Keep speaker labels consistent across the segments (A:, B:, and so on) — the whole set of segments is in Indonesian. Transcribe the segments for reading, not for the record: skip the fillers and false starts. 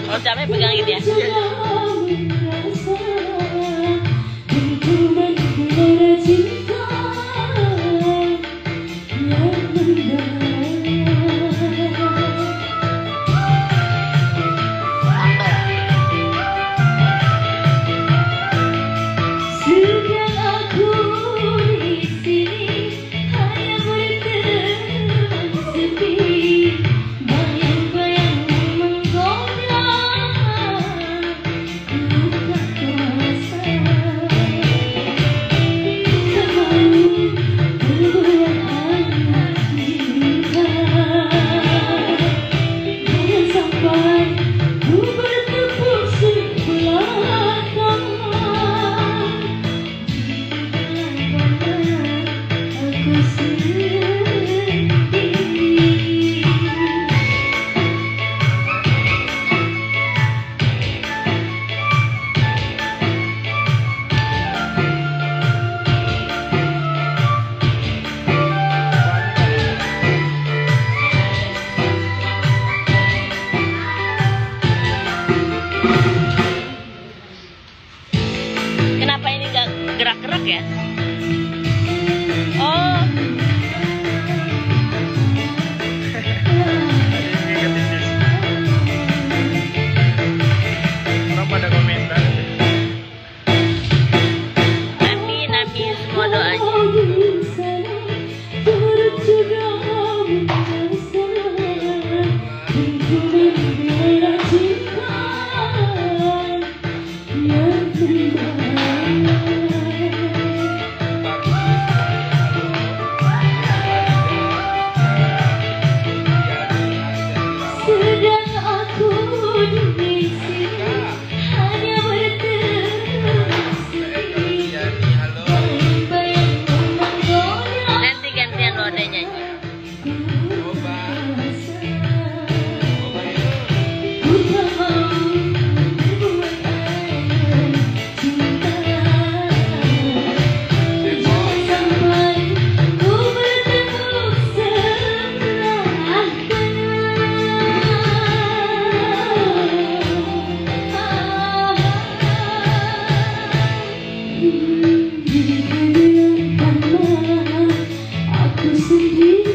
A: Kalau capek pegangin ya. Kenapa ini gak gerak-gerak ya? Oh.
B: Kenapa ada komentar?
A: Amin, amin semua doanya.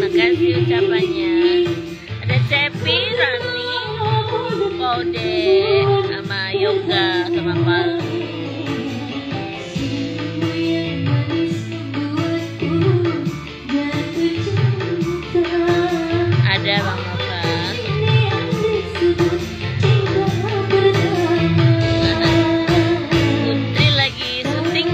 A: Makasih ucapannya. Ada Cepi, Rani, Kode, sama Yoga, sama Palu. Ada Bang Nova. Putri lagi syuting.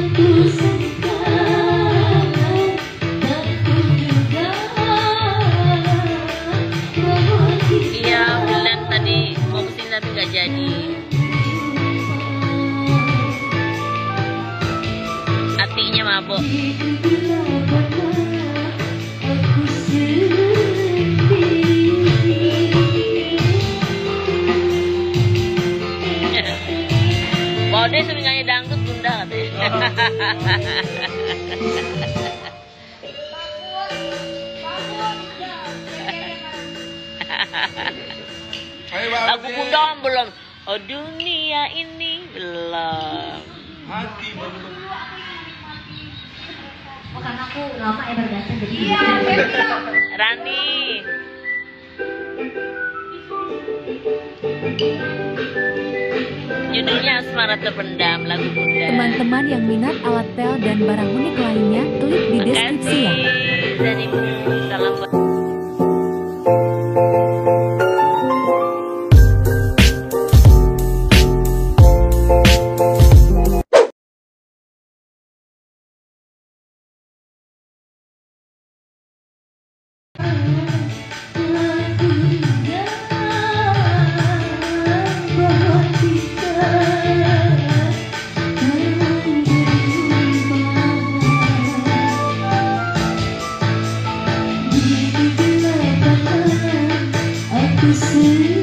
A: Iya, bilang tadi mau kesini tapi gak jadi. Hatinya mabok. Bode suruh nyanyi dangdut bunda katanya. Lagu bunda belum. Oh dunia ini belum.
B: Hati belum. Oh karena aku lama ya berdansa jadi.
C: Iya, betul.
A: Rani. Judulnya Asmara Terpendam, lagu Bunda.
D: Teman-teman yang minat alat pel dan barang unik lainnya, klik di deskripsi ya.
A: Makasih, Zanimu. Salam buat
B: Aku